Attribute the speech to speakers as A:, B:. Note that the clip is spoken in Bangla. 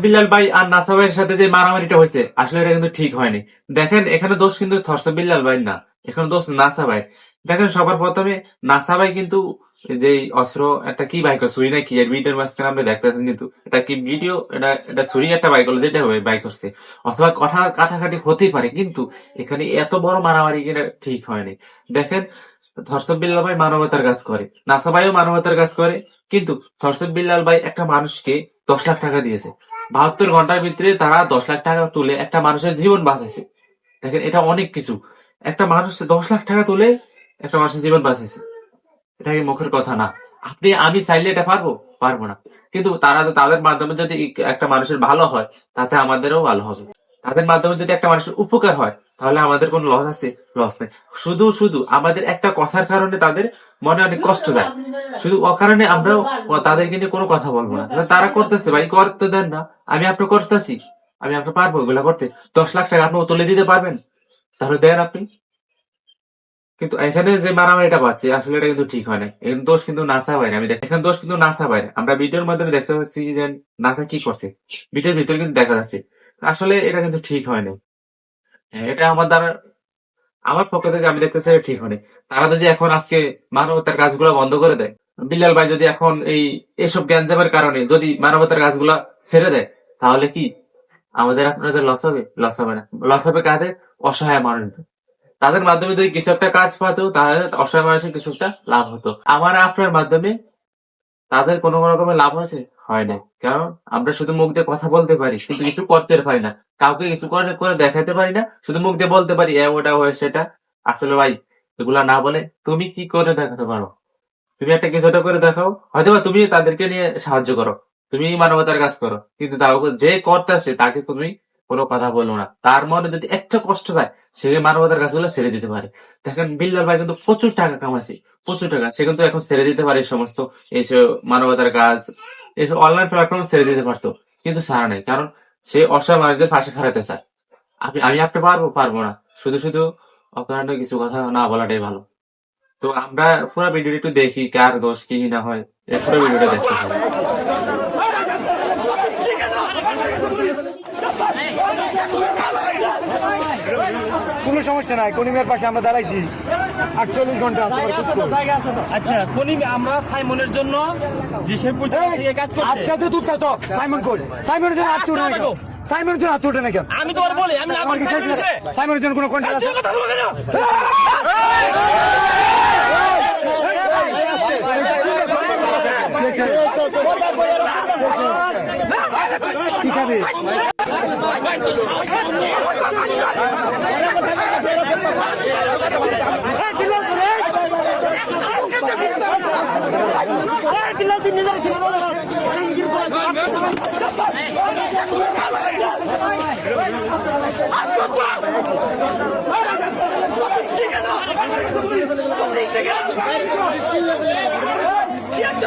A: বিল্লাল ভাই আর নাসা ভাইয়ের সাথে যে মারামারিটা হয়েছে আসলে এটা কিন্তু ঠিক হয়নি। দেখেন এখানে দোষ কিন্তু থরসব বিল্লাল ভাই না, এখানে দোষ নাসা ভাই। দেখেন সবার প্রথমে নাসা ভাই কিন্তু যে অস্ত্র একটা কি বাইক ছুরি নাকি এর ভিডিওর মাঝখানে আমরা দেখতেছেন, কিন্তু এটা কি ভিডিও, এটা এটা ছুরি একটা বাইক হলো যেটা বাইক হচ্ছে, অথবা কথা কাটাকাটি হতেই পারে, কিন্তু এখানে এত বড় মারামারি কিনা ঠিক হয়নি। দেখেন থরসব বিল্লাল ভাই মানবতার কাজ করে, নাসা ভাইও মানবতার কাজ করে, কিন্তু থরসব বিল্লাল ভাই একটা মানুষকে 10 লাখ টাকা দিয়েছে। 72 ঘন্টার ভিতরে তারা 10 লাখ টাকা তুলে একটা মানুষের জীবন বাঁচাইছে। দেখেন এটা অনেক কিছু, একটা মানুষ 10 লাখ টাকা তুলে একটা মানুষের জীবন বাঁচাইছে, এটা কি মুখের কথা না? আপনি আমি চাইলে এটা পারবো? পারবো না। কিন্তু তারা তাদের মাধ্যমে যদি একটা মানুষের ভালো হয়, তাতে আমাদেরও ভালো হবে। তাদের মাধ্যমে যদি একটা মানুষের উপকার হয়, তাহলে আমাদের কোনো লস আছে? লস নেই। শুধু শুধু আমাদের একটা কথার কারণে তাদের মনে অনেক কষ্ট দেয়, শুধু অকারণে আমরাও তাদেরকে নিয়ে কোনো কথা বলবো না। তারা করতেছে ভাই, করতে দেন না। আমি আপনার করতেছি, আমি আপনার পারবো এগুলা করতে? 10 লাখ টাকা আপনি তুলে দিতে পারবেন? তাহলে দেন আপনি। কিন্তু এখানে যে মারামারিটা পাচ্ছে আসলে এটা কিন্তু ঠিক হয় না। এখানে দোষ কিন্তু নাসা বাইরে, এখানে দোষ কিন্তু নাসা বাইরে। আমরা ভিডিওর মাধ্যমে দেখতে পাচ্ছি যে নাসা কি করছে, ভিডিওর ভিতরে কিন্তু দেখা যাচ্ছে। আসলে এটা কিন্তু ঠিক হয় না। এটা আমার দ্বারা, আমার পক্ষ থেকে আমি দেখতে চাই ঠিক হয়নি। তারা যদি এখন আজকে মানবতার কাজগুলো বন্ধ করে দেয়, বিল্লাল ভাই যদি এখন এসব গ্যাঞ্জামের কারণে যদি মানবতার কাজগুলা ছেড়ে দেয়, তাহলে কি আমাদের আপনাদের লস হবে? লস হবে না। লস হবে কাদের? অসহায় মানুষ। তাদের মাধ্যমে যদি কিছু একটা কাজ পাতো, তাহলে অসহায় মানুষের কিছু একটা লাভ হতো। আমার আপনার মাধ্যমে তাদের কোনো রকমের লাভ হয়েছে? হয় না। কারণ আমরা শুধু মুখ দিয়ে কথা বলতে পারি, কিন্তু কিছু করতে পারি না। কাউকে কিছু করে করে দেখাতে পারি না, শুধু মুখ দিয়ে বলতে পারি ওটা হয়ে সেটা। আসলে ভাই এগুলা না বলে তুমি কি করে দেখাতে পারো? তুমি একটা কিছুটা করে দেখাও, হয়তো বা তুমি তাদেরকে নিয়ে সাহায্য করো, তুমি মানবতার কাজ করো, কিন্তু তাও যে করতেছে তাকে তুমি কোনো কথা বলো না। তার মনে যদি একটা কষ্ট যায়, সে মানবতার কাজগুলো ছেড়ে দিতে পারে। দেখেন বিল্লাল ভাই কিন্তু প্রচুর টাকা কামাচ্ছে, প্রচুর টাকা, সে কিন্তু এখন ছেড়ে দিতে পারে এই সমস্ত এইসব মানবতার কাজ, এইসব অনলাইন প্ল্যাটফর্ম ছেড়ে দিতে পারতো, কিন্তু ছাড়া নাই। কারণ সে অসহায় মানুষদের পাশে খাড়াতে চায়। আমি আপনি পারবো? পারবো না। শুধু শুধু অকারণে কিছু কথা না বলাটাই ভালো। তো আমরা পুরো ভিডিওটা একটু দেখি কার দোষ কি না হয়, এই পুরো ভিডিওটা দেখতে হবে।
B: কোনো সমস্যা নাই, কনিমের পাশে আমরা দাঁড়াইছি 48 ঘন্টা।
C: আচ্ছা কনিম, আমরা সাইমনের জন্য যে সে কাজ করছে,
B: আজকে তো তো সাইমন কই? সাইমনের জন্য হাত উঠে না কেন? সাইমনের জন্য হাত উঠে না কেন?
C: আমি তোমার বলি, আমি না
B: আমার কি সাইমনের জন্য কোনো কন্ট্যাক্ট আছে?
C: কথা বলবো না।
B: শিখাবে
D: কি একটা